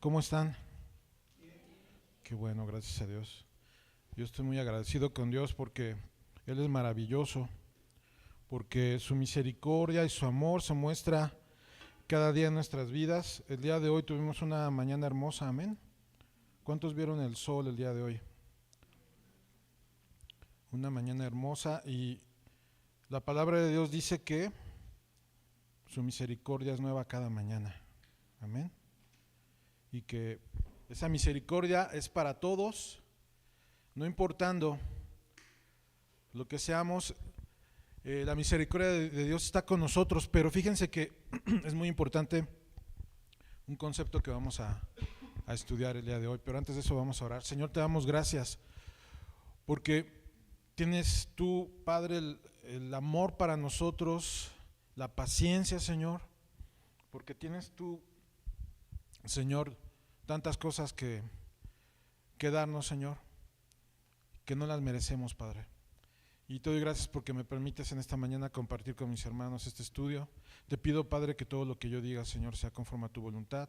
¿Cómo están? Qué bueno, gracias a Dios. Yo estoy muy agradecido con Dios porque Él es maravilloso, porque su misericordia y su amor se muestra cada día en nuestras vidas. El día de hoy tuvimos una mañana hermosa, amén. ¿Cuántos vieron el sol el día de hoy? Una mañana hermosa, y la palabra de Dios dice que su misericordia es nueva cada mañana, amén. Y que esa misericordia es para todos, no importando lo que seamos. La misericordia de Dios está con nosotros, pero fíjense que es muy importante un concepto que vamos a estudiar el día de hoy. Pero antes de eso vamos a orar. Señor, te damos gracias porque tienes tú, Padre, el amor para nosotros, la paciencia, Señor, porque tienes tú, Señor, tantas cosas que darnos, Señor, que no las merecemos, Padre. Y te doy gracias porque me permites en esta mañana compartir con mis hermanos este estudio. Te pido, Padre, que todo lo que yo diga, Señor, sea conforme a tu voluntad,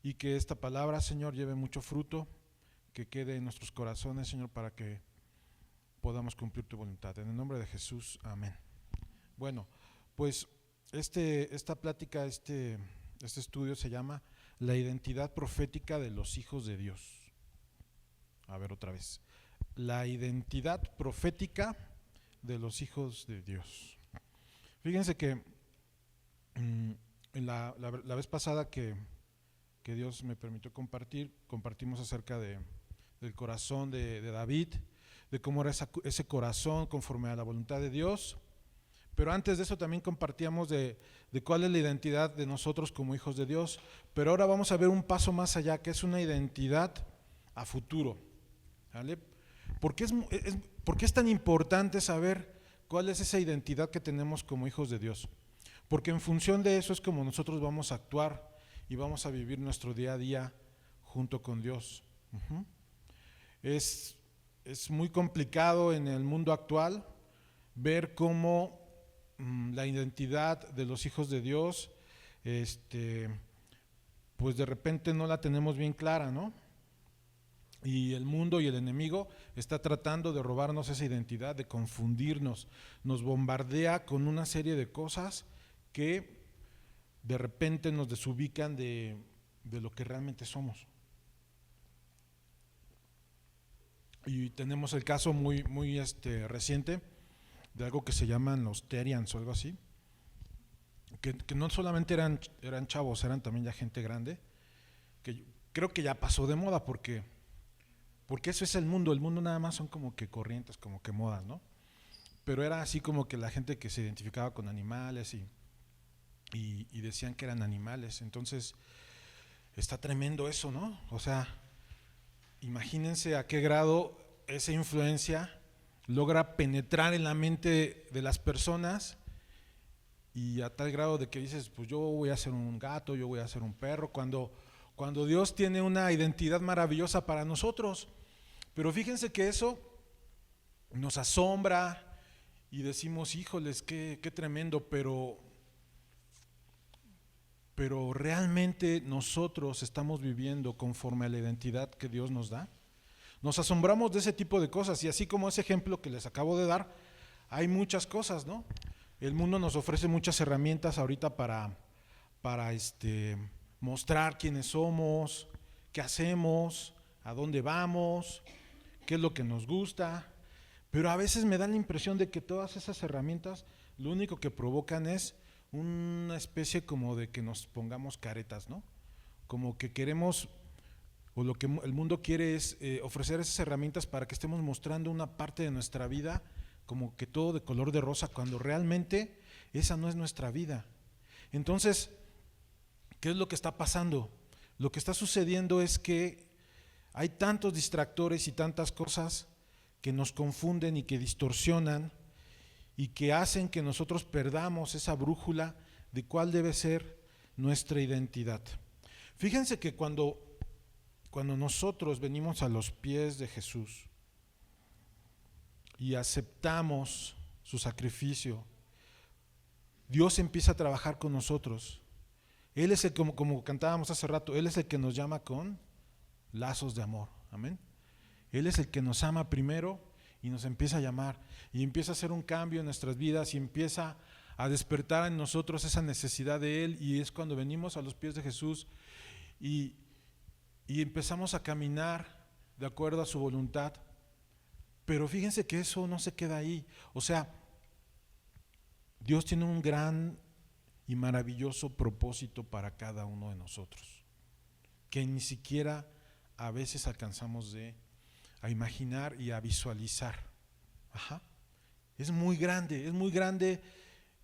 y que esta palabra, Señor, lleve mucho fruto, que quede en nuestros corazones, Señor, para que podamos cumplir tu voluntad. En el nombre de Jesús, amén. Bueno, pues esta plática, este estudio se llama La identidad profética de los hijos de Dios. A ver, otra vez. La identidad profética de los hijos de Dios. Fíjense que en la vez pasada que Dios me permitió compartimos acerca del corazón de David, de cómo era ese corazón conforme a la voluntad de Dios. Pero antes de eso también compartíamos de cuál es la identidad de nosotros como hijos de Dios. Pero ahora vamos a ver un paso más allá, que es una identidad a futuro, ¿vale? ¿Por qué es tan importante saber cuál es esa identidad que tenemos como hijos de Dios? Porque en función de eso es como nosotros vamos a actuar y vamos a vivir nuestro día a día junto con Dios. Es muy complicado en el mundo actual ver cómo la identidad de los hijos de Dios, pues de repente no la tenemos bien clara, ¿no? Y el mundo y el enemigo está tratando de robarnos esa identidad, de confundirnos, nos bombardea con una serie de cosas que de repente nos desubican de lo que realmente somos. Y tenemos el caso muy reciente de algo que se llaman los Terians o algo así, que no solamente eran chavos, eran también ya gente grande, que creo que ya pasó de moda porque eso es el mundo nada más son como que corrientes, como que modas, ¿no? Pero era así como que la gente que se identificaba con animales y decían que eran animales. Entonces está tremendo eso, ¿no? O sea, imagínense a qué grado esa influencia logra penetrar en la mente de las personas, y a tal grado de que dices, pues yo voy a ser un gato, yo voy a ser un perro, cuando Dios tiene una identidad maravillosa para nosotros. Pero fíjense que eso nos asombra y decimos, híjoles, qué tremendo, pero realmente nosotros estamos viviendo conforme a la identidad que Dios nos da. Nos asombramos de ese tipo de cosas, y así como ese ejemplo que les acabo de dar, hay muchas cosas, ¿no? El mundo nos ofrece muchas herramientas ahorita para mostrar quiénes somos, qué hacemos, a dónde vamos, qué es lo que nos gusta. Pero a veces me da la impresión de que todas esas herramientas lo único que provocan es una especie como de que nos pongamos caretas, ¿no? Como que queremos, o lo que el mundo quiere es ofrecer esas herramientas para que estemos mostrando una parte de nuestra vida como que todo de color de rosa, cuando realmente esa no es nuestra vida. Entonces, ¿qué es lo que está pasando? Lo que está sucediendo es que hay tantos distractores y tantas cosas que nos confunden y que distorsionan y que hacen que nosotros perdamos esa brújula de cuál debe ser nuestra identidad. Fíjense que cuando nosotros venimos a los pies de Jesús y aceptamos su sacrificio, Dios empieza a trabajar con nosotros. Él es el, como cantábamos hace rato, Él es el que nos llama con lazos de amor. Amén. Él es el que nos ama primero y nos empieza a llamar y empieza a hacer un cambio en nuestras vidas y empieza a despertar en nosotros esa necesidad de Él, y es cuando venimos a los pies de Jesús y empezamos a caminar de acuerdo a su voluntad. Pero fíjense que eso no se queda ahí. O sea, Dios tiene un gran y maravilloso propósito para cada uno de nosotros, que ni siquiera a veces alcanzamos a imaginar y a visualizar. Es muy grande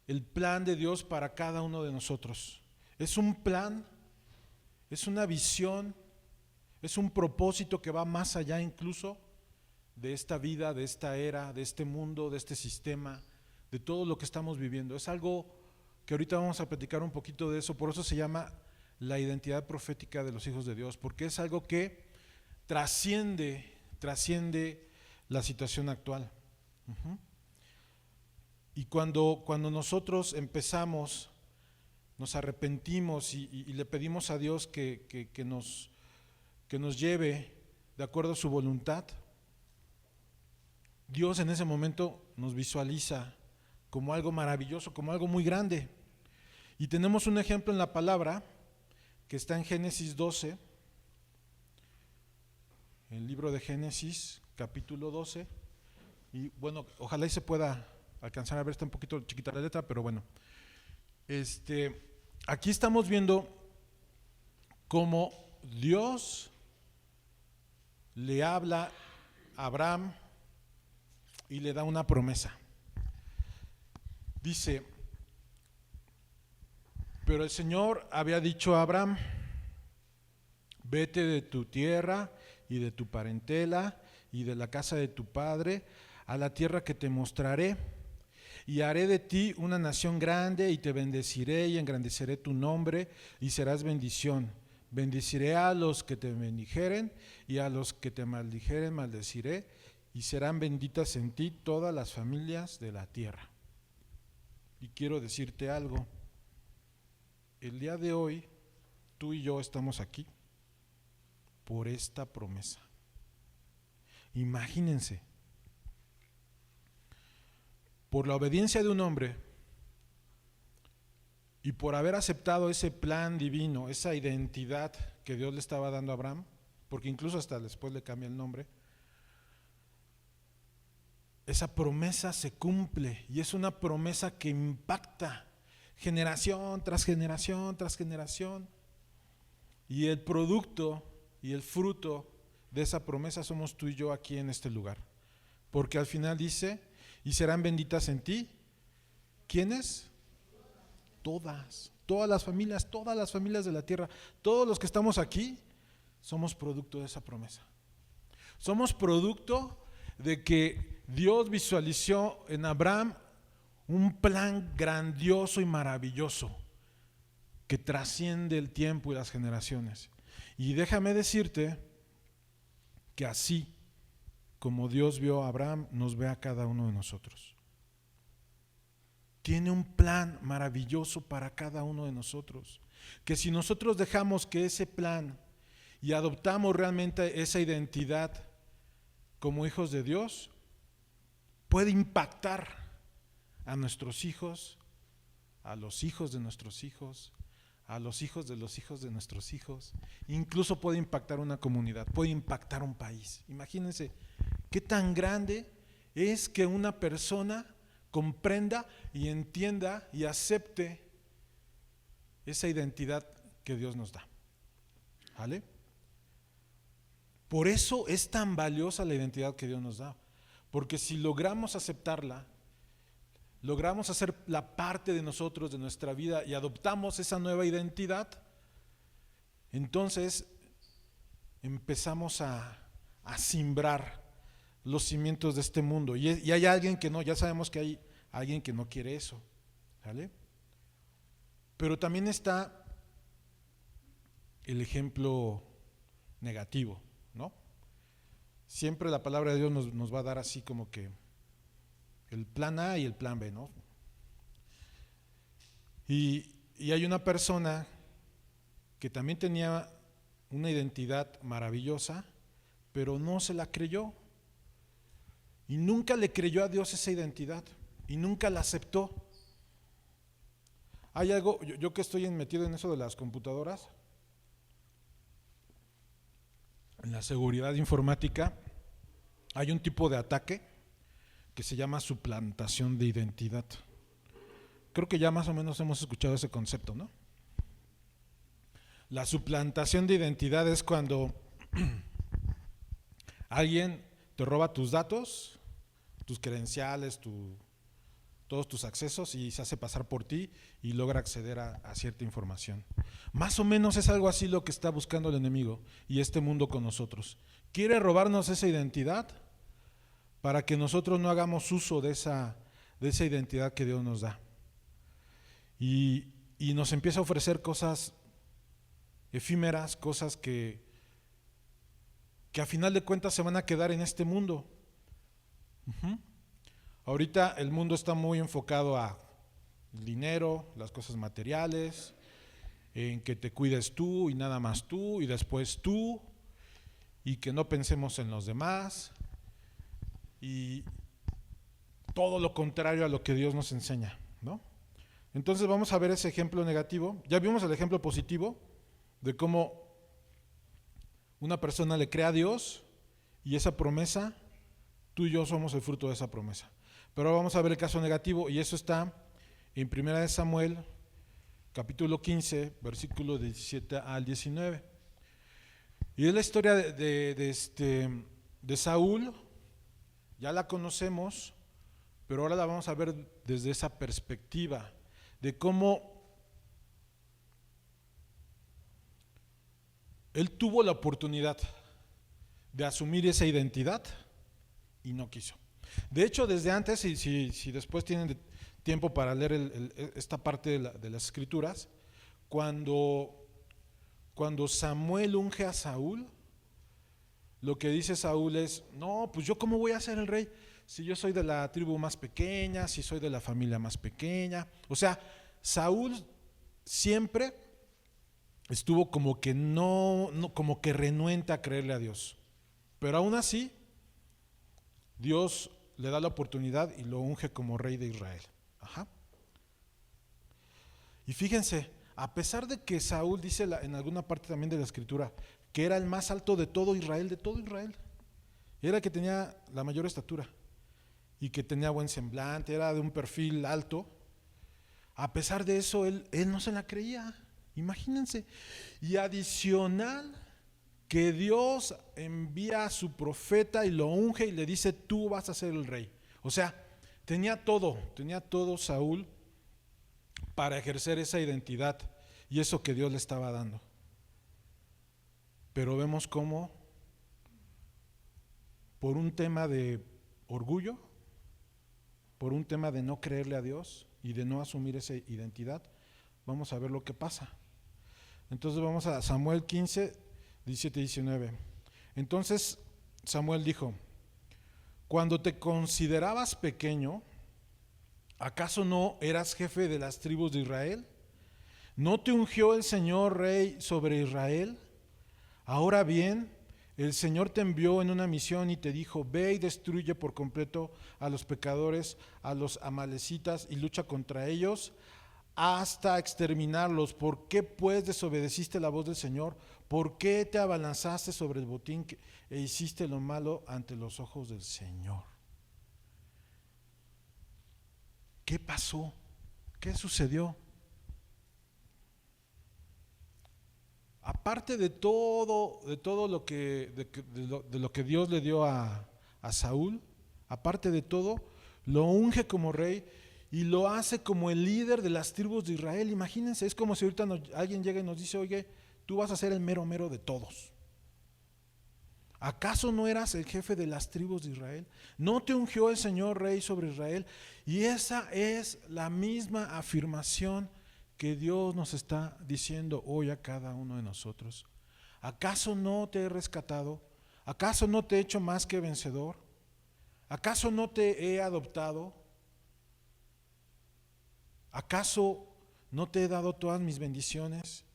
el plan de Dios para cada uno de nosotros. Es un plan, es una visión, es un propósito que va más allá incluso de esta vida, de esta era, de este mundo, de este sistema, de todo lo que estamos viviendo. Es algo que ahorita vamos a platicar un poquito de eso, por eso se llama la identidad profética de los hijos de Dios, porque es algo que trasciende la situación actual. Y cuando nosotros empezamos, nos arrepentimos y le pedimos a Dios que nos lleve de acuerdo a su voluntad, Dios en ese momento nos visualiza como algo maravilloso, como algo muy grande. Y tenemos un ejemplo en la palabra que está en Génesis 12, el libro de Génesis, capítulo 12, y bueno, ojalá y se pueda alcanzar a ver, está un poquito chiquita la letra, pero bueno, aquí estamos viendo cómo Dios le habla a Abraham y le da una promesa. Dice: pero el Señor había dicho a Abraham: vete de tu tierra y de tu parentela y de la casa de tu padre a la tierra que te mostraré, y haré de ti una nación grande, y te bendeciré y engrandeceré tu nombre, y serás bendición. Bendeciré a los que te bendijeren, y a los que te maldijeren maldeciré, y serán benditas en ti todas las familias de la tierra. Y quiero decirte algo: el día de hoy tú y yo estamos aquí por esta promesa. Imagínense, por la obediencia de un hombre y por haber aceptado ese plan divino, esa identidad que Dios le estaba dando a Abraham, porque incluso hasta después le cambia el nombre, esa promesa se cumple, y es una promesa que impacta generación tras generación tras generación, y el producto y el fruto de esa promesa somos tú y yo aquí en este lugar, porque al final dice: y serán benditas en ti, ¿quiénes? Todas las familias de la tierra. Todos los que estamos aquí somos producto de esa promesa. Somos producto de que Dios visualizó en Abraham un plan grandioso y maravilloso que trasciende el tiempo y las generaciones. Y déjame decirte que así como Dios vio a Abraham, nos ve a cada uno de nosotros. Tiene un plan maravilloso para cada uno de nosotros, que si nosotros dejamos que ese plan y adoptamos realmente esa identidad como hijos de Dios, puede impactar a nuestros hijos, a los hijos de nuestros hijos, a los hijos de los hijos de nuestros hijos, incluso puede impactar una comunidad, puede impactar un país. Imagínense qué tan grande es que una persona comprenda y entienda y acepte esa identidad que Dios nos da. ¿Vale? Por eso es tan valiosa la identidad que Dios nos da, porque si logramos aceptarla, logramos hacer la parte de nosotros, de nuestra vida, y adoptamos esa nueva identidad, entonces empezamos a simbrar los cimientos de este mundo. Y hay alguien que no, ya sabemos que hay alguien que no quiere eso, ¿vale? Pero también está el ejemplo negativo, ¿no? Siempre la palabra de Dios nos va a dar así como que el plan A y el plan B, ¿no? Y hay una persona que también tenía una identidad maravillosa, pero no se la creyó. Y nunca le creyó a Dios esa identidad. Y nunca la aceptó. Hay algo, yo que estoy metido en eso de las computadoras, en la seguridad informática, hay un tipo de ataque que se llama suplantación de identidad. Creo que ya más o menos hemos escuchado ese concepto, ¿no? La suplantación de identidad es cuando alguien te roba tus datos, tus credenciales, todos tus accesos y se hace pasar por ti y logra acceder a cierta información. Más o menos es algo así lo que está buscando el enemigo y este mundo con nosotros. Quiere robarnos esa identidad para que nosotros no hagamos uso de esa identidad que Dios nos da. Y nos empieza a ofrecer cosas efímeras, cosas que a final de cuentas se van a quedar en este mundo. Ahorita el mundo está muy enfocado a dinero, las cosas materiales, en que te cuides tú y nada más tú y después tú, y que no pensemos en los demás, y todo lo contrario a lo que Dios nos enseña, ¿no? Entonces vamos a ver ese ejemplo negativo. Ya vimos el ejemplo positivo de cómo una persona le cree a Dios y esa promesa, tú y yo somos el fruto de esa promesa. Pero vamos a ver el caso negativo y eso está en 1 Samuel, capítulo 15, versículo 17 al 19. Y es la historia de Saúl, ya la conocemos, pero ahora la vamos a ver desde esa perspectiva, de cómo él tuvo la oportunidad de asumir esa identidad y no quiso. De hecho, desde antes, si después tienen tiempo para leer esta parte de las escrituras, cuando Samuel unge a Saúl, lo que dice Saúl es, no, pues yo cómo voy a ser el rey si yo soy de la tribu más pequeña, si soy de la familia más pequeña. O sea, Saúl siempre estuvo como que no como que renuente a creerle a Dios, pero aún así Dios le da la oportunidad y lo unge como rey de Israel. Y fíjense, a pesar de que Saúl dice en alguna parte también de la escritura que era el más alto de todo Israel, era el que tenía la mayor estatura y que tenía buen semblante, era de un perfil alto, a pesar de eso él no se la creía, imagínense. Y adicional, que Dios envía a su profeta y lo unge y le dice, tú vas a ser el rey. O sea, tenía todo Saúl para ejercer esa identidad y eso que Dios le estaba dando. Pero vemos cómo, por un tema de orgullo, por un tema de no creerle a Dios y de no asumir esa identidad, vamos a ver lo que pasa. Entonces vamos a Samuel 15, 17 y 19. Entonces Samuel dijo, cuando te considerabas pequeño, ¿acaso no eras jefe de las tribus de Israel? ¿No te ungió el Señor rey sobre Israel? Ahora bien, el Señor te envió en una misión y te dijo, ve y destruye por completo a los pecadores, a los amalecitas y lucha contra ellos hasta exterminarlos. ¿Por qué pues desobedeciste la voz del Señor? ¿Por qué te abalanzaste sobre el botín e hiciste lo malo ante los ojos del Señor? ¿Qué pasó? ¿Qué sucedió? Aparte de todo lo que Dios le dio a Saúl, aparte de todo, lo unge como rey y lo hace como el líder de las tribus de Israel. Imagínense, es como si ahorita alguien llega y nos dice, oye, tú vas a ser el mero mero de todos. ¿Acaso no eras el jefe de las tribus de Israel? ¿No te ungió el Señor rey sobre Israel? Y esa es la misma afirmación que Dios nos está diciendo hoy a cada uno de nosotros. ¿Acaso no te he rescatado? ¿Acaso no te he hecho más que vencedor? ¿Acaso no te he adoptado? ¿Acaso no te he dado todas mis bendiciones?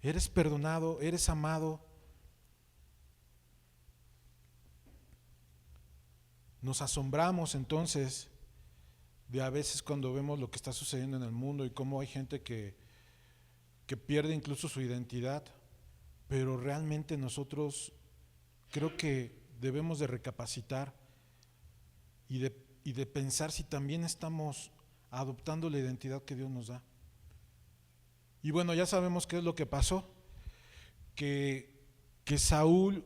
eres perdonado, eres amado. Nos asombramos entonces de a veces cuando vemos lo que está sucediendo en el mundo y cómo hay gente que pierde incluso su identidad, pero realmente nosotros creo que debemos de recapacitar y de pensar si también estamos adoptando la identidad que Dios nos da. Y bueno, ya sabemos qué es lo que pasó, que Saúl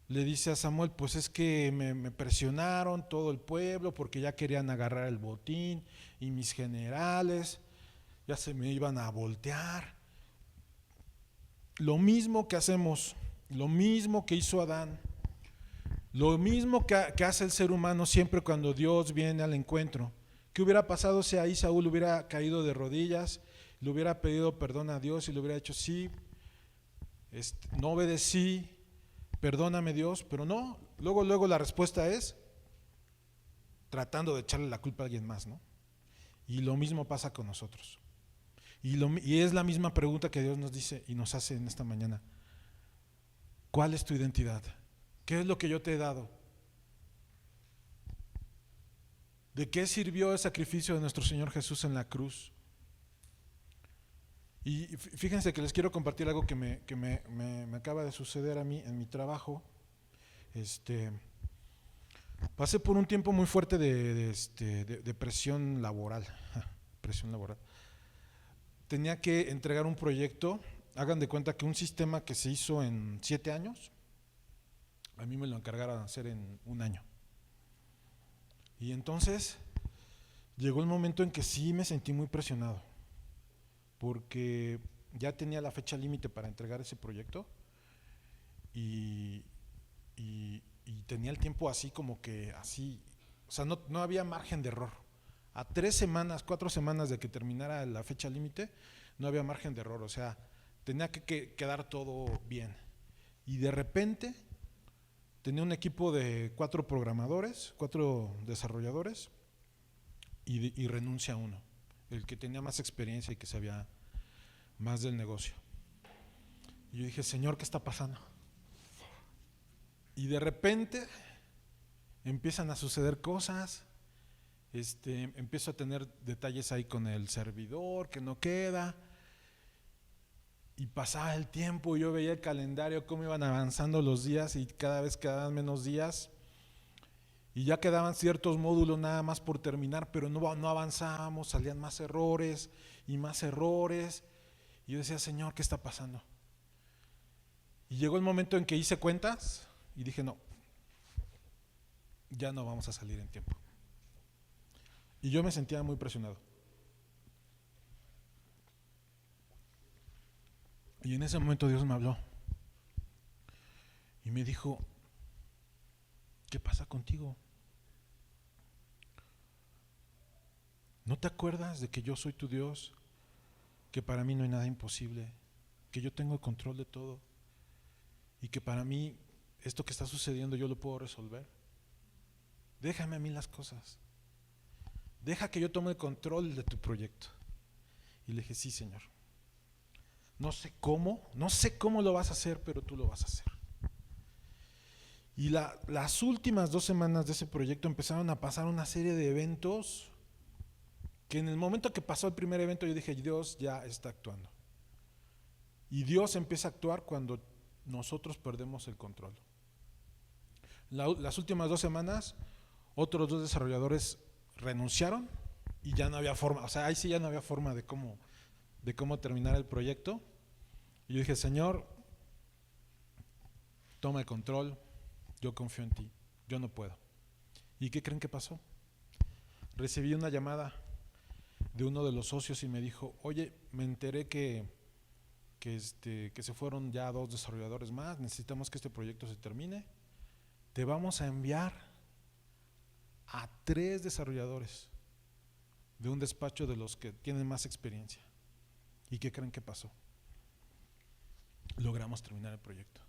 le dice a Samuel, pues es que me presionaron todo el pueblo porque ya querían agarrar el botín y mis generales ya se me iban a voltear. Lo mismo que hacemos, lo mismo que hizo Adán, lo mismo que hace el ser humano siempre cuando Dios viene al encuentro. ¿Qué hubiera pasado si ahí Saúl hubiera caído de rodillas, le hubiera pedido perdón a Dios y le hubiera dicho, sí, no obedecí, perdóname Dios? Pero no, luego la respuesta es tratando de echarle la culpa a alguien más, ¿no? Y lo mismo pasa con nosotros. Y es la misma pregunta que Dios nos dice y nos hace en esta mañana. ¿Cuál es tu identidad? ¿Qué es lo que yo te he dado? ¿De qué sirvió el sacrificio de nuestro Señor Jesús en la cruz? Y fíjense que les quiero compartir algo que me acaba de suceder a mí en mi trabajo. Pasé por un tiempo muy fuerte de presión laboral. Presión laboral. Tenía que entregar un proyecto. Hagan de cuenta que un sistema que se hizo en 7 años, a mí me lo encargaron de hacer en 1 año. Y entonces llegó el momento en que sí me sentí muy presionado, porque ya tenía la fecha límite para entregar ese proyecto y tenía el tiempo así como que así, o sea, no había margen de error. A 3 semanas, 4 semanas de que terminara la fecha límite, no había margen de error, o sea, tenía que quedar todo bien. Y de repente tenía un equipo de 4 programadores, 4 desarrolladores, y renuncia uno, el que tenía más experiencia y que sabía más del negocio. Y yo dije, Señor, ¿qué está pasando? Y de repente empiezan a suceder cosas. Empiezo a tener detalles ahí con el servidor que no queda, y pasaba el tiempo, yo veía el calendario, cómo iban avanzando los días y cada vez quedaban menos días y ya quedaban ciertos módulos nada más por terminar, pero no avanzábamos, salían más errores y más errores, y yo decía, Señor, ¿qué está pasando? Y llegó el momento en que hice cuentas y dije, no, ya no vamos a salir en tiempo. Y yo me sentía muy presionado. Y en ese momento Dios me habló y me dijo, ¿qué pasa contigo? ¿No te acuerdas de que yo soy tu Dios? Que para mí no hay nada imposible, que yo tengo el control de todo y que para mí esto que está sucediendo yo lo puedo resolver. Déjame a mí las cosas. Deja que yo tome el control de tu proyecto. Y le dije, sí, Señor. No sé cómo lo vas a hacer, pero tú lo vas a hacer. Y las últimas 2 semanas de ese proyecto empezaron a pasar una serie de eventos que en el momento que pasó el primer evento yo dije, Dios ya está actuando. Y Dios empieza a actuar cuando nosotros perdemos el control. Las últimas 2 semanas, otros 2 desarrolladores renunciaron y ya no había forma, o sea, ahí sí ya no había forma de cómo terminar el proyecto. Y yo dije, Señor, toma el control, yo confío en ti, yo no puedo. ¿Y qué creen que pasó? Recibí una llamada de uno de los socios y me dijo, oye, me enteré que se fueron ya 2 desarrolladores más, necesitamos que este proyecto se termine, te vamos a enviar a 3 desarrolladores de un despacho de los que tienen más experiencia. ¿Y qué creen que pasó? Logramos terminar el proyecto.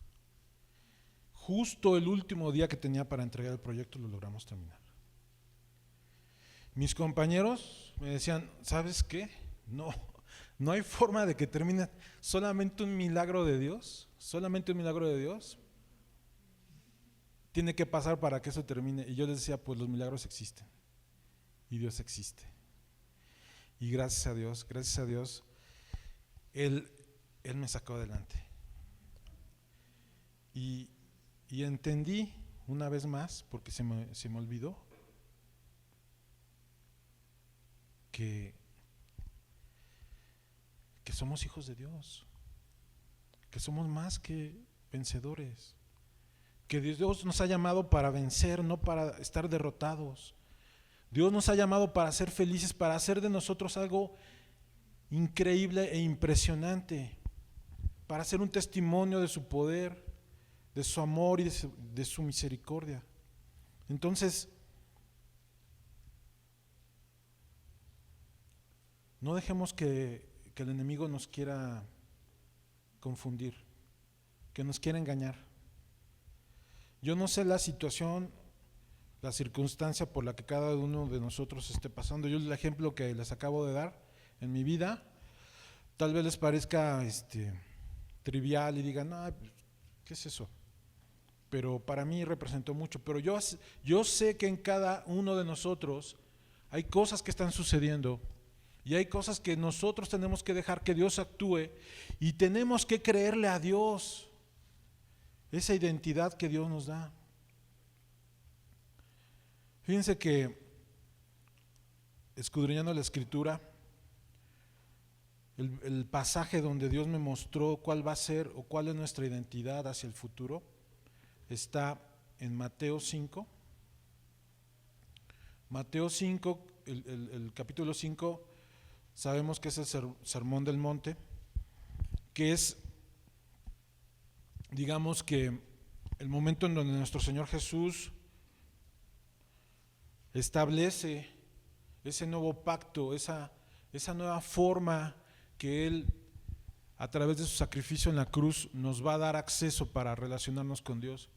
Justo el último día que tenía para entregar el proyecto lo logramos terminar. Mis compañeros me decían, ¿sabes qué? No, No hay forma de que termine. Solamente un milagro de Dios, tiene que pasar para que eso termine. Y yo les decía, pues los milagros existen y Dios existe. Y gracias a Dios, Él me sacó adelante. Y entendí una vez más, porque se me olvidó, que somos hijos de Dios, que somos más que vencedores, que Dios nos ha llamado para vencer, no para estar derrotados. Dios nos ha llamado para ser felices, para hacer de nosotros algo increíble e impresionante, para hacer un testimonio de su poder, de su amor y de su misericordia. Entonces, no dejemos que el enemigo nos quiera confundir, que nos quiera engañar. Yo no sé la situación, la circunstancia por la que cada uno de nosotros esté pasando. Yo el ejemplo que les acabo de dar en mi vida, tal vez les parezca trivial y digan, no, ¿qué es eso? Pero para mí representó mucho. Pero yo sé que en cada uno de nosotros hay cosas que están sucediendo y hay cosas que nosotros tenemos que dejar que Dios actúe y tenemos que creerle a Dios esa identidad que Dios nos da. Fíjense que escudriñando la Escritura, el pasaje donde Dios me mostró cuál va a ser o cuál es nuestra identidad hacia el futuro está en Mateo 5. Mateo 5, el capítulo 5, sabemos que es el Sermón del Monte, que es, digamos que el momento en donde nuestro Señor Jesús establece ese nuevo pacto, esa nueva forma que Él, a través de su sacrificio en la cruz, nos va a dar acceso para relacionarnos con Dios.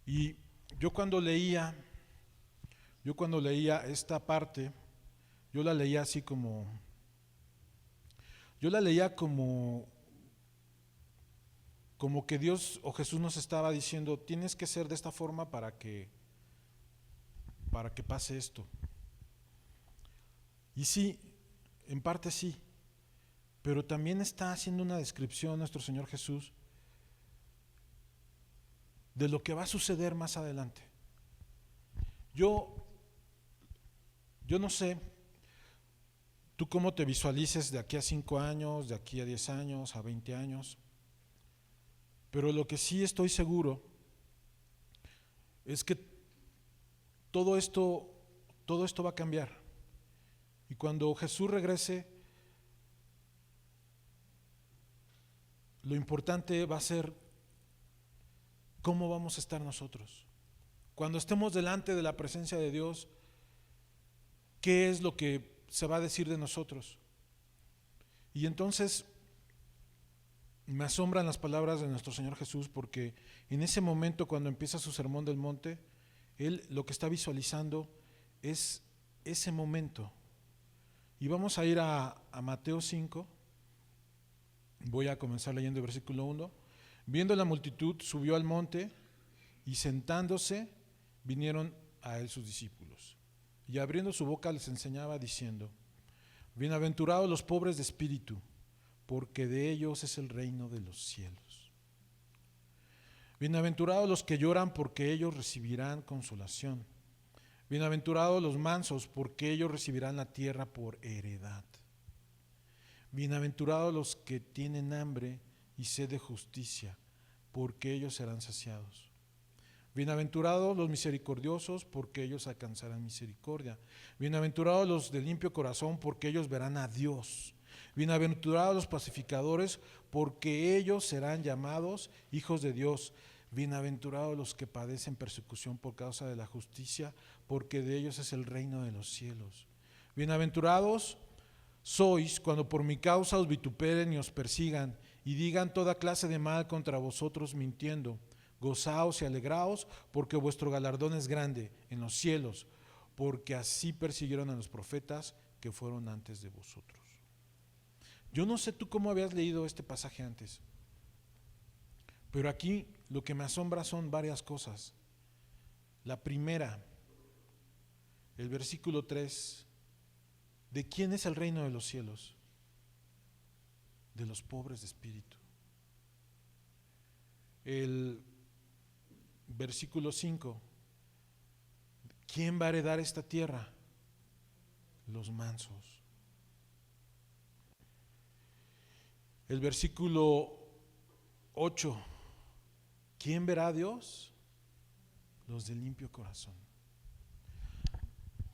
Y yo cuando leía esta parte, yo la leía como que Dios o Jesús nos estaba diciendo, tienes que ser de esta forma para que pase esto. Y sí, en parte sí, pero también está haciendo una descripción nuestro Señor Jesús de lo que va a suceder más adelante. Yo no sé tú cómo te visualices de aquí a 5 años, de aquí a 10 años, a 20 años, pero lo que sí estoy seguro es que todo esto va a cambiar. Y cuando Jesús regrese, lo importante va a ser cómo vamos a estar nosotros. Cuando estemos delante de la presencia de Dios, ¿qué es lo que se va a decir de nosotros? Y entonces me asombran las palabras de nuestro Señor Jesús, porque en ese momento, cuando empieza su sermón del monte, Él lo que está visualizando es ese momento. Y vamos a ir a Mateo 5. Voy a comenzar leyendo el versículo 1. Viendo la multitud, subió al monte y sentándose, vinieron a él sus discípulos. Y abriendo su boca les enseñaba diciendo: bienaventurados los pobres de espíritu, porque de ellos es el reino de los cielos. Bienaventurados los que lloran, porque ellos recibirán consolación. Bienaventurados los mansos, porque ellos recibirán la tierra por heredad. Bienaventurados los que tienen hambre y sed de justicia, porque ellos serán saciados. Bienaventurados los misericordiosos, porque ellos alcanzarán misericordia. Bienaventurados los de limpio corazón, porque ellos verán a Dios. Bienaventurados los pacificadores, porque ellos serán llamados hijos de Dios. Bienaventurados los que padecen persecución por causa de la justicia, porque de ellos es el reino de los cielos. Bienaventurados sois cuando por mi causa os vituperen y os persigan y digan toda clase de mal contra vosotros mintiendo. Gozaos y alegraos, porque vuestro galardón es grande en los cielos, porque así persiguieron a los profetas que fueron antes de vosotros. Yo no sé tú cómo habías leído este pasaje antes, pero aquí lo que me asombra son varias cosas. La primera, el versículo 3, ¿de quién es el reino de los cielos? De los pobres de espíritu. El versículo 5, ¿quién va a heredar esta tierra? Los mansos. El versículo 8, ¿quién verá a Dios? Los de limpio corazón.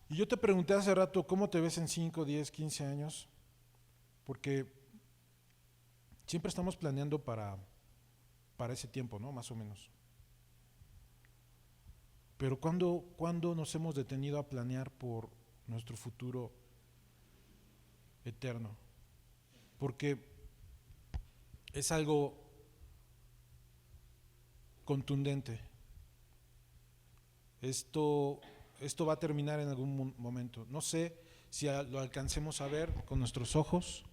Y yo te pregunté hace rato, ¿cómo te ves en 5, 10, 15 años? Porque siempre estamos planeando para ese tiempo, ¿no? Más o menos. Pero ¿cuándo nos hemos detenido a planear por nuestro futuro eterno? Porque es algo contundente. Esto va a terminar en algún momento. No sé si lo alcancemos a ver con nuestros ojos.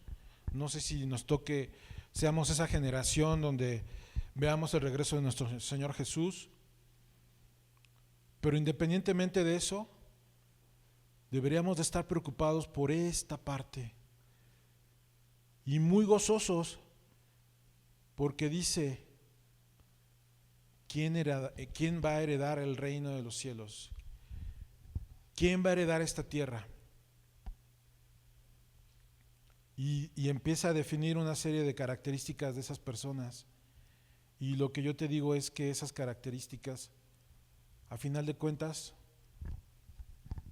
No sé si nos toque, seamos esa generación donde veamos el regreso de nuestro Señor Jesús. Pero independientemente de eso, deberíamos de estar preocupados por esta parte y muy gozosos, porque dice, ¿quién va a heredar el reino de los cielos? ¿Quién va a heredar esta tierra? Y empieza a definir una serie de características de esas personas. Y lo que yo te digo es que esas características, a final de cuentas,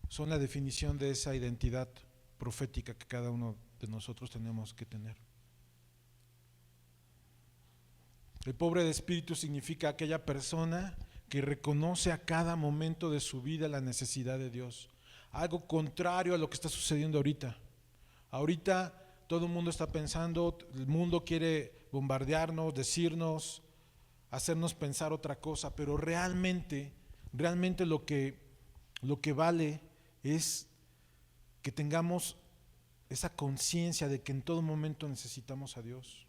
son la definición de esa identidad profética que cada uno de nosotros tenemos que tener. El pobre de espíritu significa aquella persona que reconoce a cada momento de su vida la necesidad de Dios. Algo contrario a lo que está sucediendo ahorita. Ahorita todo el mundo está pensando, el mundo quiere bombardearnos, decirnos, hacernos pensar otra cosa, pero realmente lo que vale es que tengamos esa conciencia de que en todo momento necesitamos a Dios.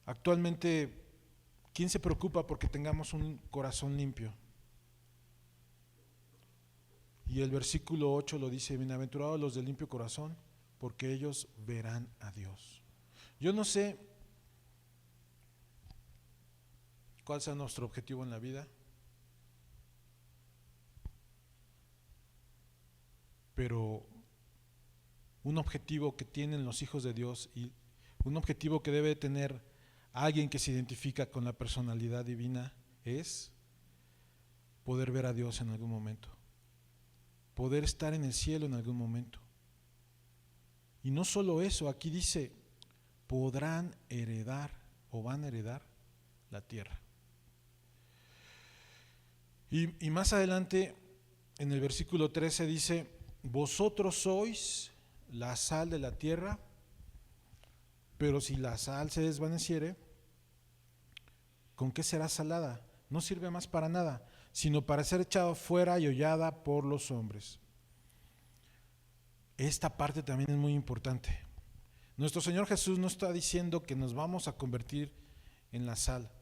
Actualmente, ¿quién se preocupa porque tengamos un corazón limpio? Y el versículo 8 lo dice, bienaventurados los de limpio corazón, porque ellos verán a Dios. Yo no sé cuál sea nuestro objetivo en la vida, pero un objetivo que tienen los hijos de Dios y un objetivo que debe tener alguien que se identifica con la personalidad divina es poder ver a Dios en algún momento, poder estar en el cielo en algún momento. Y no solo eso, aquí dice, podrán heredar o van a heredar la tierra. Y más adelante, en el versículo 13 dice, vosotros sois la sal de la tierra, pero si la sal se desvaneciere, ¿con qué será salada? No sirve más para nada, sino para ser echado fuera y hollada por los hombres. Esta parte también es muy importante. Nuestro Señor Jesús no está diciendo que nos vamos a convertir en la sal.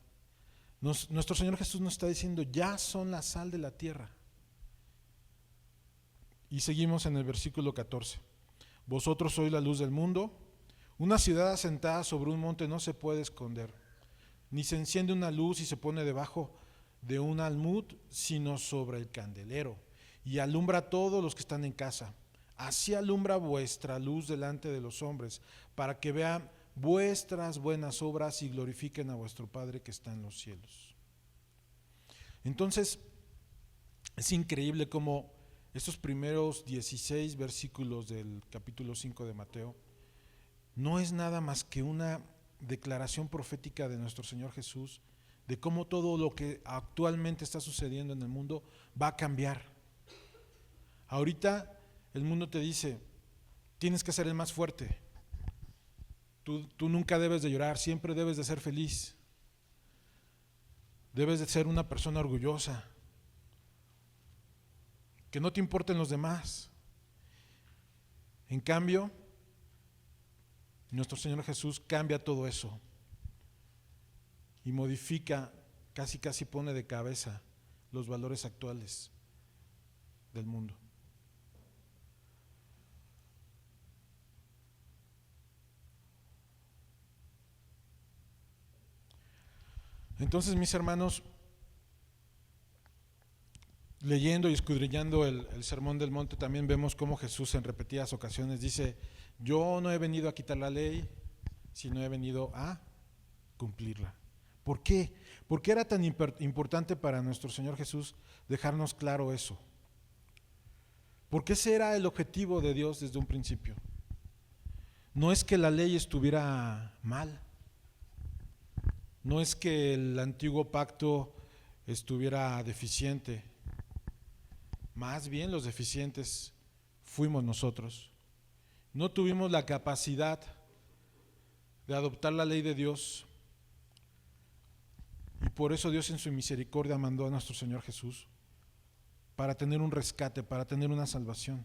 Nuestro Señor Jesús nos está diciendo, ya son la sal de la tierra. Y seguimos en el versículo 14. Vosotros sois la luz del mundo. Una ciudad asentada sobre un monte no se puede esconder, ni se enciende una luz y se pone debajo de un almud, sino sobre el candelero, y alumbra a todos los que están en casa. Así alumbra vuestra luz delante de los hombres, para que vean vuestras buenas obras y glorifiquen a vuestro Padre que está en los cielos. Entonces, es increíble cómo estos primeros 16 versículos del capítulo 5 de Mateo no es nada más que una declaración profética de nuestro Señor Jesús, de cómo todo lo que actualmente está sucediendo en el mundo va a cambiar. Ahorita el mundo te dice, tienes que ser el más fuerte, tú nunca debes de llorar, siempre debes de ser feliz, debes de ser una persona orgullosa, que no te importen los demás. En cambio, nuestro Señor Jesús cambia todo eso y modifica, casi pone de cabeza los valores actuales del mundo. Entonces, mis hermanos, leyendo y escudriñando el Sermón del Monte, también vemos cómo Jesús en repetidas ocasiones dice: yo no he venido a quitar la ley, sino he venido a cumplirla. ¿Por qué? ¿Por qué era tan importante para nuestro Señor Jesús dejarnos claro eso? Porque ese era el objetivo de Dios desde un principio. No es que la ley estuviera mal, no es que el antiguo pacto estuviera deficiente, más bien los deficientes fuimos nosotros. No tuvimos la capacidad de adoptar la ley de Dios, y por eso Dios en su misericordia mandó a nuestro Señor Jesús para tener un rescate, para tener una salvación.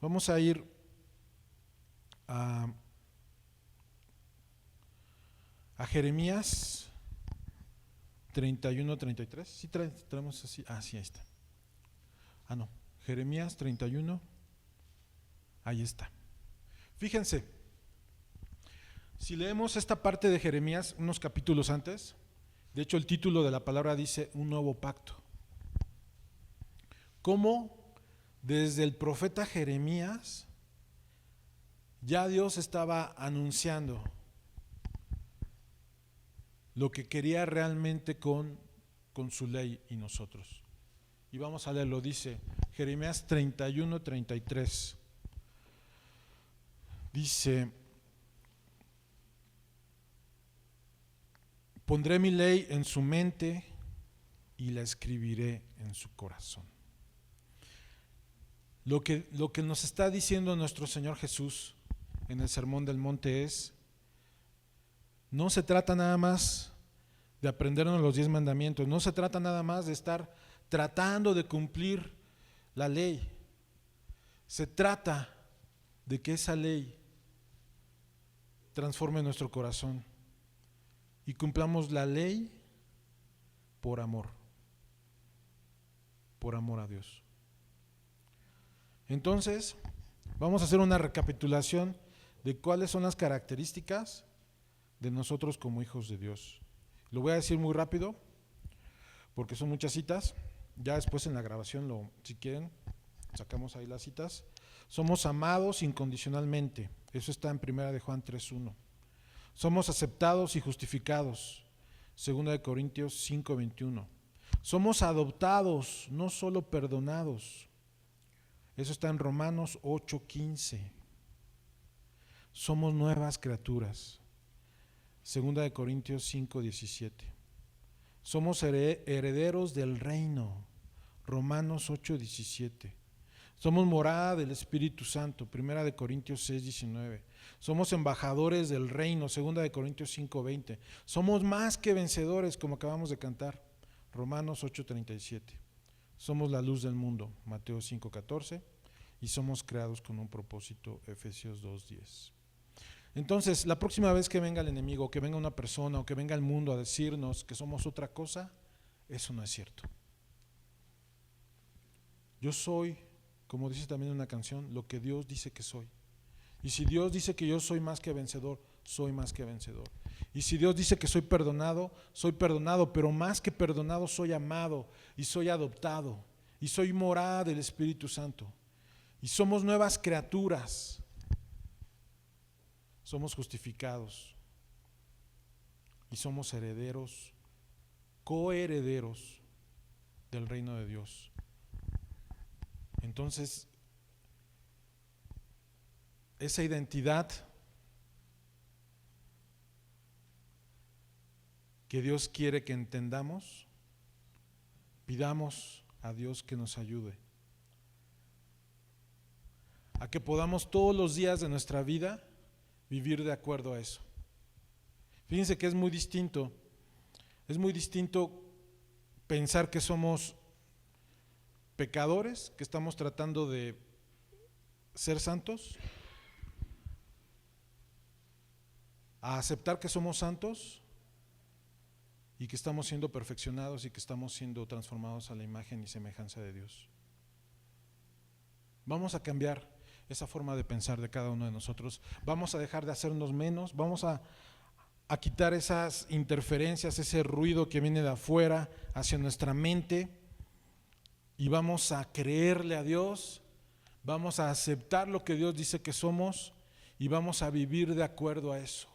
Vamos a ir a Jeremías 31, 33. ¿Sí traemos así? Sí, ahí está. No, Jeremías 31, ahí está. Fíjense, si leemos esta parte de Jeremías unos capítulos antes, de hecho el título de la palabra dice un nuevo pacto. Cómo desde el profeta Jeremías ya Dios estaba anunciando lo que quería realmente con su ley y nosotros. Y vamos a leerlo, dice Jeremías 31, 33. Dice: pondré mi ley en su mente y la escribiré en su corazón. Lo que nos está diciendo nuestro Señor Jesús en el Sermón del Monte es: no se trata nada más de aprendernos los 10 mandamientos, no se trata nada más de estar tratando de cumplir la ley. Se trata de que esa ley transforme nuestro corazón y cumplamos la ley por amor a Dios. Entonces, vamos a hacer una recapitulación de cuáles son las características de nosotros como hijos de Dios. Lo voy a decir muy rápido porque son muchas citas. Ya después en la grabación, si quieren, sacamos ahí las citas. Somos amados incondicionalmente. Eso está en 1 de Juan 3:1. Somos aceptados y justificados. 2 de Corintios 5:21. Somos adoptados, no solo perdonados. Eso está en Romanos 8:15. Somos nuevas criaturas. 2 de Corintios 5:17. Somos herederos del reino. Romanos 8:17. Somos morada del Espíritu Santo. 1 de Corintios 6:19. Somos embajadores del reino. 2 de Corintios 5:20. Somos más que vencedores, como acabamos de cantar. Romanos 8:37. Somos la luz del mundo. Mateo 5:14. Y somos creados con un propósito. Efesios 2:10. Entonces, la próxima vez que venga el enemigo, que venga una persona o que venga el mundo a decirnos que somos otra cosa, eso no es cierto. Yo soy, como dice también una canción, lo que Dios dice que soy. Y si Dios dice que yo soy más que vencedor, soy más que vencedor. Y si Dios dice que soy perdonado, pero más que perdonado soy amado y soy adoptado y soy morada del Espíritu Santo. Y somos nuevas criaturas. Somos justificados y somos herederos, coherederos del reino de Dios. Entonces, esa identidad que Dios quiere que entendamos, pidamos a Dios que nos ayude a que podamos todos los días de nuestra vida vivir de acuerdo a eso. Fíjense que es muy distinto pensar que somos pecadores, que estamos tratando de ser santos, a aceptar que somos santos y que estamos siendo perfeccionados y que estamos siendo transformados a la imagen y semejanza de Dios. Vamos a cambiar esa forma de pensar de cada uno de nosotros. Vamos a dejar de hacernos menos, vamos a quitar esas interferencias, ese ruido que viene de afuera hacia nuestra mente, y vamos a creerle a Dios, vamos a aceptar lo que Dios dice que somos y vamos a vivir de acuerdo a eso.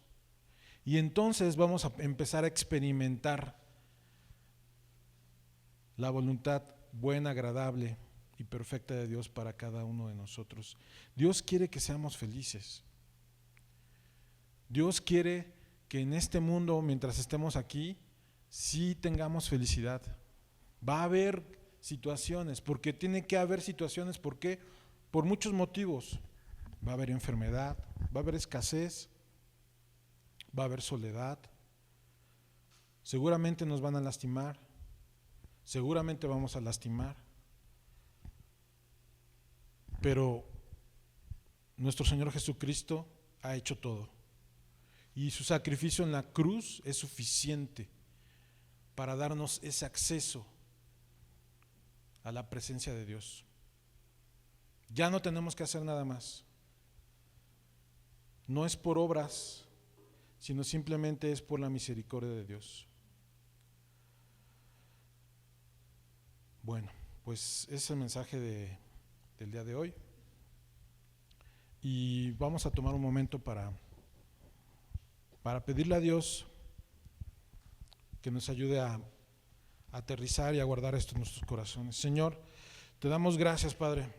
Y entonces vamos a empezar a experimentar la voluntad buena, agradable y perfecta de Dios para cada uno de nosotros. Dios quiere que seamos felices. Dios quiere que en este mundo, mientras estemos aquí, sí tengamos felicidad. Va a haber situaciones, porque tiene que haber situaciones, ¿por qué? Por muchos motivos. Va a haber enfermedad, va a haber escasez, va a haber soledad, seguramente nos van a lastimar, seguramente vamos a lastimar, pero nuestro Señor Jesucristo ha hecho todo y su sacrificio en la cruz es suficiente para darnos ese acceso a la presencia de Dios. Ya no tenemos que hacer nada más. No es por obras, sino simplemente es por la misericordia de Dios. Bueno, pues ese es el mensaje del día de hoy. Y vamos a tomar un momento para pedirle a Dios que nos ayude a aterrizar y a guardar esto en nuestros corazones. Señor, te damos gracias, Padre.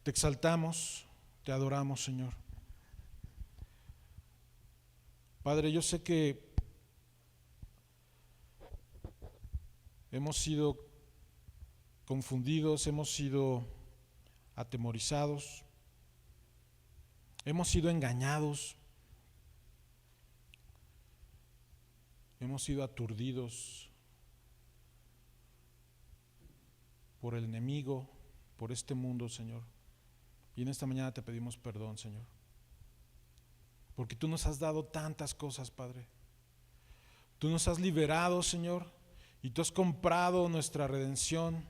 Te exaltamos, te adoramos, Señor. Padre, yo sé que hemos sido confundidos, hemos sido atemorizados, hemos sido engañados, hemos sido aturdidos por el enemigo, por este mundo, Señor. Y en esta mañana te pedimos perdón, Señor, porque tú nos has dado tantas cosas, Padre. Tú nos has liberado, Señor, y tú has comprado nuestra redención,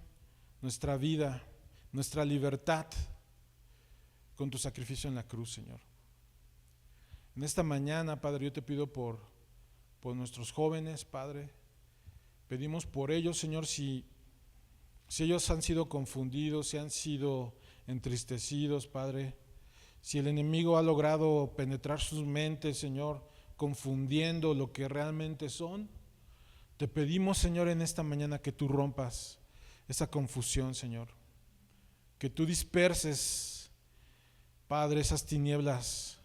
nuestra vida, nuestra libertad con tu sacrificio en la cruz, Señor. En esta mañana, Padre, yo te pido por nuestros jóvenes, Padre. Pedimos por ellos, Señor, si ellos han sido confundidos, si han sido entristecidos, Padre, si el enemigo ha logrado penetrar sus mentes, Señor, confundiendo lo que realmente son, te pedimos, Señor, en esta mañana que tú rompas esa confusión, Señor, que tú disperses, Padre, esas tinieblas,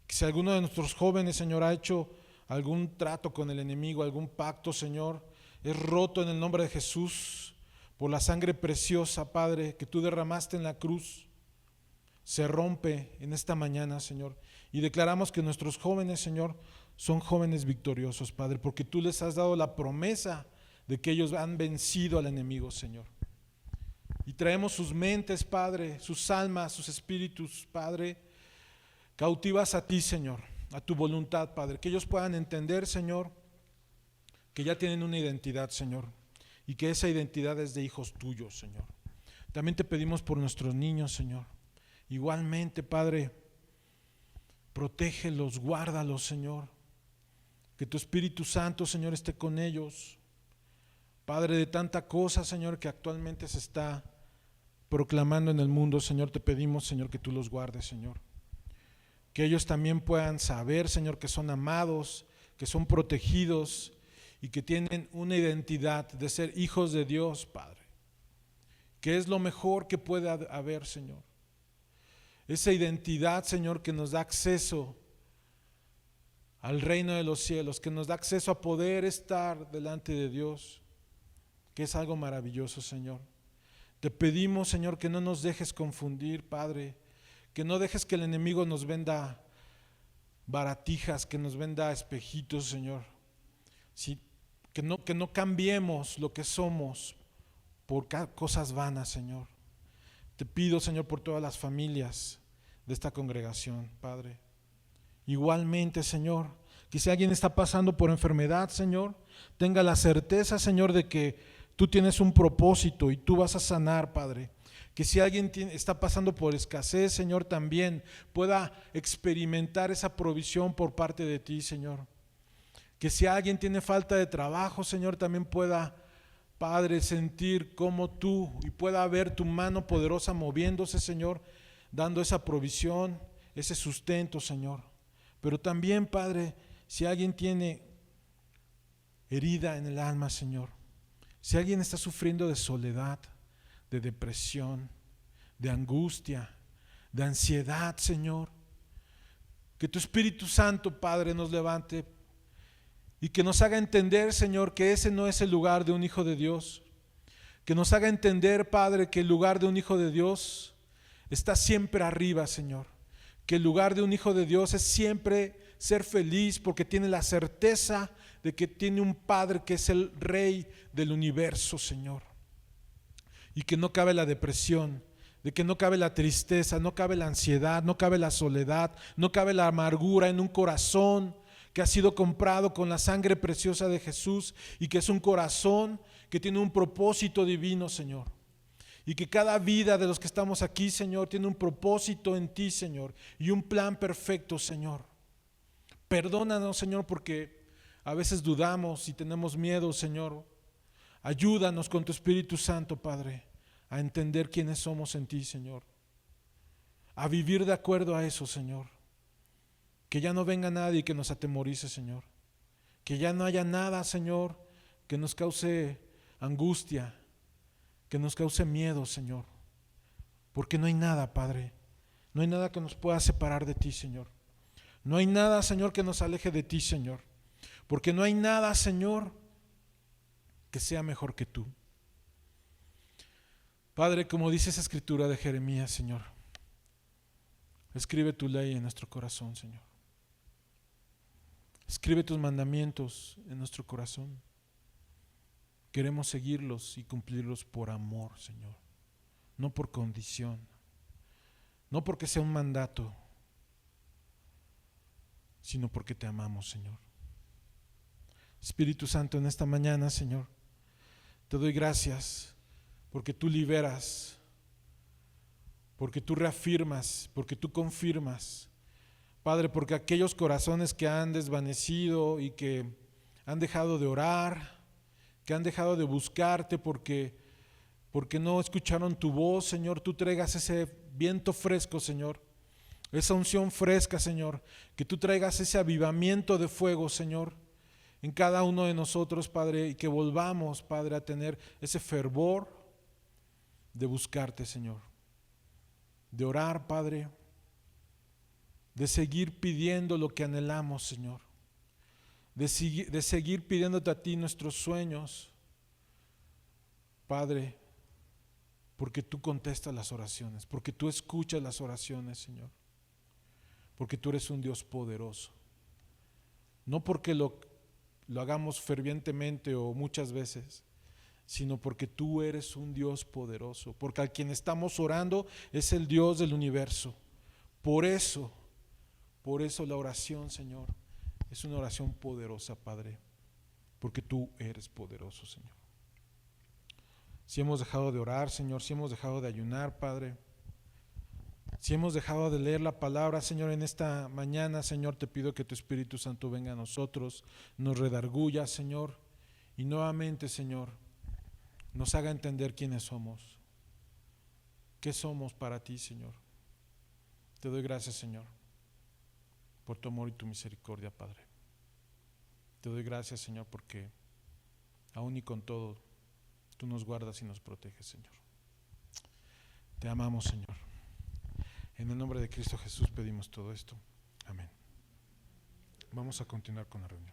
que si alguno de nuestros jóvenes, Señor, ha hecho algún trato con el enemigo, algún pacto, Señor, es roto en el nombre de Jesús, por la sangre preciosa, Padre, que tú derramaste en la cruz. Se rompe en esta mañana, Señor, y declaramos que nuestros jóvenes, Señor, son jóvenes victoriosos, Padre, porque tú les has dado la promesa de que ellos han vencido al enemigo, Señor. Y traemos sus mentes, Padre, sus almas, sus espíritus, Padre, cautivas a ti, Señor, a tu voluntad, Padre, que ellos puedan entender, Señor, que ya tienen una identidad, Señor, y que esa identidad es de hijos tuyos, Señor. También te pedimos por nuestros niños, Señor. Igualmente, Padre, protégelos, guárdalos, Señor. Que tu Espíritu Santo, Señor, esté con ellos. Padre, de tanta cosa, Señor, que actualmente se está proclamando en el mundo, Señor, te pedimos, Señor, que tú los guardes, Señor. Que ellos también puedan saber, Señor, que son amados, que son protegidos y que tienen una identidad de ser hijos de Dios, Padre. Que es lo mejor que puede haber, Señor. Esa identidad, Señor, que nos da acceso al reino de los cielos, que nos da acceso a poder estar delante de Dios, que es algo maravilloso, Señor. Te pedimos, Señor, que no nos dejes confundir, Padre, que no dejes que el enemigo nos venda baratijas, que nos venda espejitos, Señor. Sí, que no cambiemos lo que somos por cosas vanas, Señor. Te pido, Señor, por todas las familias de esta congregación, Padre. Igualmente, Señor, que si alguien está pasando por enfermedad, Señor, tenga la certeza, Señor, de que tú tienes un propósito y tú vas a sanar, Padre. Que si alguien está pasando por escasez, Señor, también pueda experimentar esa provisión por parte de ti, Señor. Que si alguien tiene falta de trabajo, Señor, también pueda, Padre, sentir como tú y pueda ver tu mano poderosa moviéndose, Señor, dando esa provisión, ese sustento, Señor. Pero también, Padre, si alguien tiene herida en el alma, Señor, si alguien está sufriendo de soledad, de depresión, de angustia, de ansiedad, Señor, que tu Espíritu Santo, Padre, nos levante y que nos haga entender, Señor, que ese no es el lugar de un hijo de Dios. Que nos haga entender, Padre, que el lugar de un hijo de Dios está siempre arriba, Señor. Que el lugar de un hijo de Dios es siempre ser feliz porque tiene la certeza de que tiene un Padre que es el Rey del universo, Señor. Y que no cabe la depresión, de que no cabe la tristeza, no cabe la ansiedad, no cabe la soledad, no cabe la amargura en un corazón que ha sido comprado con la sangre preciosa de Jesús y que es un corazón que tiene un propósito divino, Señor. Y que cada vida de los que estamos aquí, Señor, tiene un propósito en ti, Señor, y un plan perfecto, Señor. Perdónanos, Señor, porque a veces dudamos y tenemos miedo, Señor. Ayúdanos con tu Espíritu Santo, Padre, a entender quiénes somos en ti, Señor. A vivir de acuerdo a eso, Señor. Que ya no venga nadie que nos atemorice, Señor. Que ya no haya nada, Señor, que nos cause angustia, que nos cause miedo, Señor. Porque no hay nada, Padre. No hay nada que nos pueda separar de ti, Señor. No hay nada, Señor, que nos aleje de ti, Señor. Porque no hay nada, Señor, que sea mejor que tú. Padre, como dice esa escritura de Jeremías, Señor, escribe tu ley en nuestro corazón, Señor. Escribe tus mandamientos en nuestro corazón. Queremos seguirlos y cumplirlos por amor, Señor, no por condición, no porque sea un mandato, sino porque te amamos, Señor. Espíritu Santo, en esta mañana, Señor, te doy gracias porque tú liberas, porque tú reafirmas, porque tú confirmas. Padre, porque aquellos corazones que han desvanecido y que han dejado de orar, que han dejado de buscarte porque no escucharon tu voz, Señor, tú traigas ese viento fresco, Señor, esa unción fresca, Señor, que tú traigas ese avivamiento de fuego, Señor, en cada uno de nosotros, Padre, y que volvamos, Padre, a tener ese fervor de buscarte, Señor, de orar, Padre, de seguir pidiendo lo que anhelamos, Señor, de seguir pidiéndote a ti nuestros sueños, Padre, porque tú contestas las oraciones, porque tú escuchas las oraciones, Señor, porque tú eres un Dios poderoso, no porque lo hagamos fervientemente o muchas veces, sino porque tú eres un Dios poderoso, porque a quien estamos orando es el Dios del universo. Por eso la oración, Señor, es una oración poderosa, Padre, porque tú eres poderoso, Señor. Si hemos dejado de orar, Señor, si hemos dejado de ayunar, Padre, si hemos dejado de leer la palabra, Señor, en esta mañana, Señor, te pido que tu Espíritu Santo venga a nosotros, nos redarguya, Señor, y nuevamente, Señor, nos haga entender quiénes somos, qué somos para ti, Señor. Te doy gracias, Señor, por tu amor y tu misericordia, Padre. Te doy gracias, Señor, porque aún y con todo, tú nos guardas y nos proteges, Señor. Te amamos, Señor. En el nombre de Cristo Jesús pedimos todo esto. Amén. Vamos a continuar con la reunión.